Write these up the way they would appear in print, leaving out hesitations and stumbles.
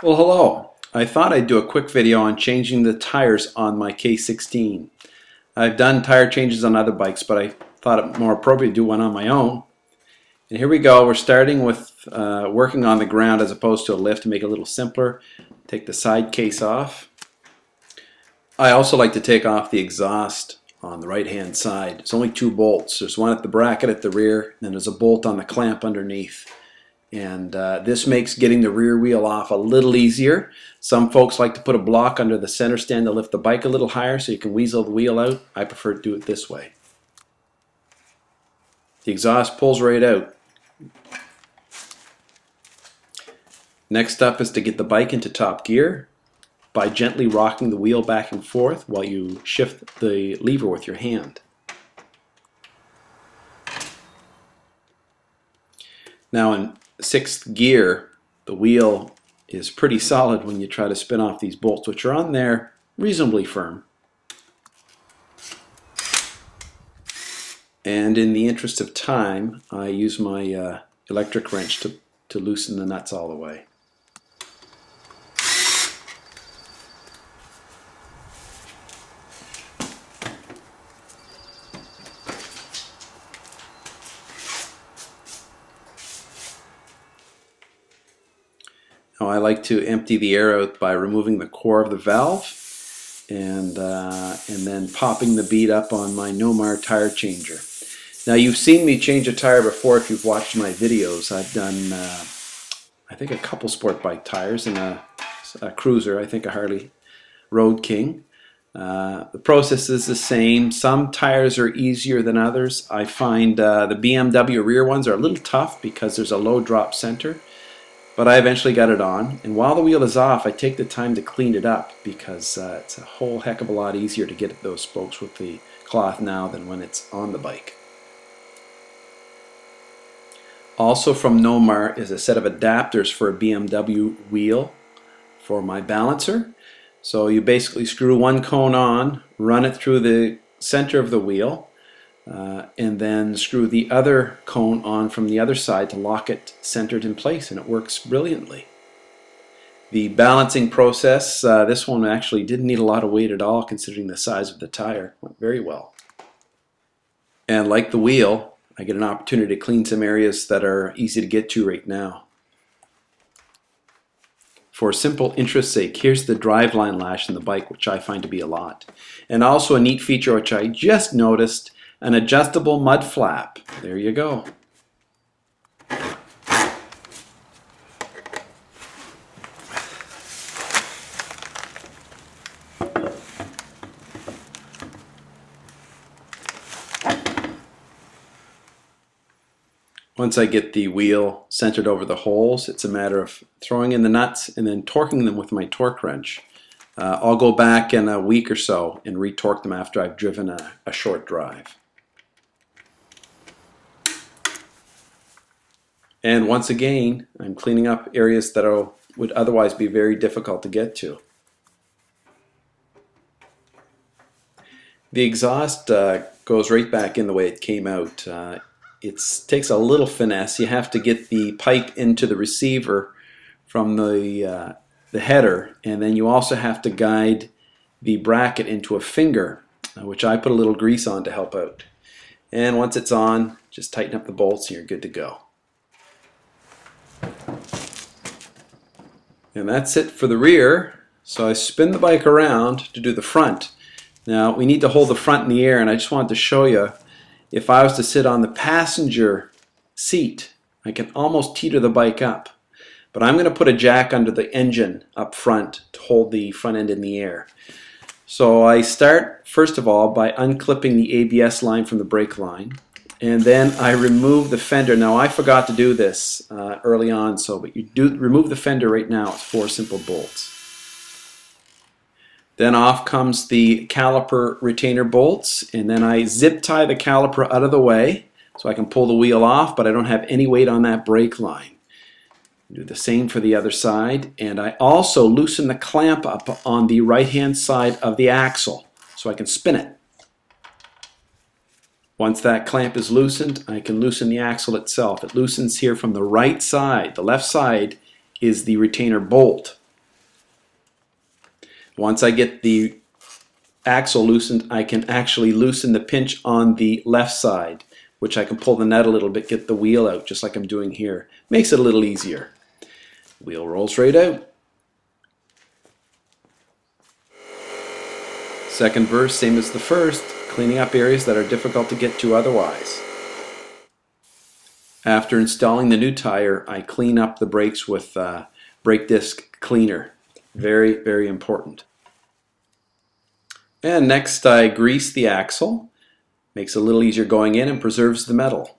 Well, hello. I thought I'd do a quick video on changing the tires on my K16. I've done tire changes on other bikes, but I thought it more appropriate to do one on my own. And here we go. We're starting with working on the ground as opposed to a lift to make it a little simpler. Take the side case off. I also like to take off the exhaust on the right hand side. It's only 2 bolts. There's one at the bracket at the rear, and then there's a bolt on the clamp underneath. And this makes getting the rear wheel off a little easier. Some folks like to put a block under the center stand to lift the bike a little higher so you can weasel the wheel out. I prefer to do it this way. The exhaust pulls right out. Next up is to get the bike into top gear by gently rocking the wheel back and forth while you shift the lever with your hand. Now in 6th gear, the wheel is pretty solid when you try to spin off these bolts, which are on there reasonably firm. And in the interest of time, I use my electric wrench to loosen the nuts all the way. Now I like to empty the air out by removing the core of the valve and then popping the bead up on my Nomar tire changer. Now you've seen me change a tire before if you've watched my videos. I've done I think a couple sport bike tires and a cruiser, I think a Harley Road King. The process is the same. Some tires are easier than others. I find the BMW rear ones are a little tough because there's a low drop center. But I eventually got it on, and while the wheel is off, I take the time to clean it up because it's a whole heck of a lot easier to get at those spokes with the cloth now than when it's on the bike. Also from Nomar is a set of adapters for a BMW wheel for my balancer. So you basically screw one cone on, run it through the center of the wheel, and then screw the other cone on from the other side to lock it centered in place, and it works brilliantly. The balancing process, this one actually didn't need a lot of weight at all considering the size of the tire. Went very well. And like the wheel, I get an opportunity to clean some areas that are easy to get to right now. For simple interest's sake, here's the driveline lash in the bike, which I find to be a lot. And also a neat feature which I just noticed, an adjustable mud flap. There you go. Once I get the wheel centered over the holes, it's a matter of throwing in the nuts and then torquing them with my torque wrench. I'll go back in a week or so and retorque them after I've driven a short drive. And once again, I'm cleaning up areas that would otherwise be very difficult to get to. The exhaust goes right back in the way it came out. It takes a little finesse. You have to get the pipe into the receiver from the header, and then you also have to guide the bracket into a finger, which I put a little grease on to help out. And once it's on, just tighten up the bolts and you're good to go. And that's it for the rear. So I spin the bike around to do the front. Now we need to hold the front in the air, and I just wanted to show you if I was to sit on the passenger seat, I can almost teeter the bike up. But I'm going to put a jack under the engine up front to hold the front end in the air. So I start first of all by unclipping the ABS line from the brake line. And then I remove the fender. Now I forgot to do this early on, but you do remove the fender right now. It's 4 simple bolts. Then off comes the caliper retainer bolts, and then I zip tie the caliper out of the way so I can pull the wheel off, but I don't have any weight on that brake line. Do the same for the other side, and I also loosen the clamp up on the right hand side of the axle so I can spin it. Once that clamp is loosened, I can loosen the axle itself. It loosens here from the right side. The left side is the retainer bolt. Once I get the axle loosened, I can actually loosen the pinch on the left side, which I can pull the nut a little bit, get the wheel out, just like I'm doing here. Makes it a little easier. Wheel rolls right out. Second verse, same as the first, cleaning up areas that are difficult to get to otherwise. After installing the new tire, I clean up the brakes with brake disc cleaner. Very, very important. And next I grease the axle. Makes it a little easier going in and preserves the metal.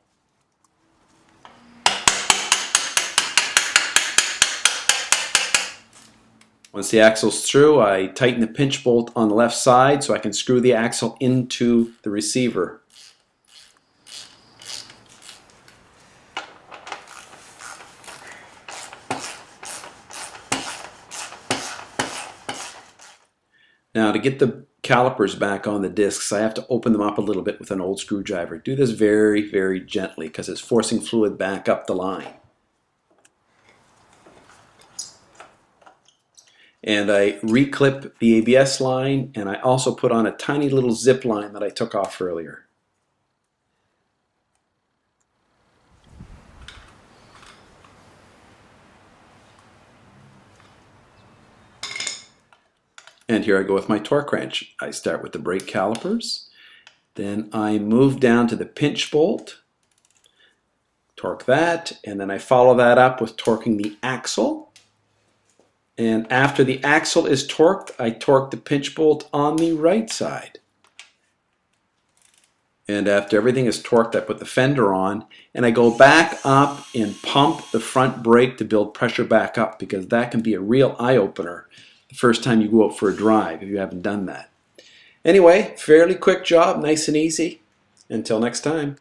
Once the axle's through, I tighten the pinch bolt on the left side so I can screw the axle into the receiver. Now to get the calipers back on the discs, I have to open them up a little bit with an old screwdriver. Do this very, very gently because it's forcing fluid back up the line. And I reclip the ABS line, and I also put on a tiny little zip line that I took off earlier. And here I go with my torque wrench. I start with the brake calipers, then I move down to the pinch bolt, torque that, and then I follow that up with torquing the axle. And after the axle is torqued, I torque the pinch bolt on the right side. And after everything is torqued, I put the fender on, and I go back up and pump the front brake to build pressure back up, because that can be a real eye-opener the first time you go out for a drive if you haven't done that. Anyway, fairly quick job, nice and easy. Until next time.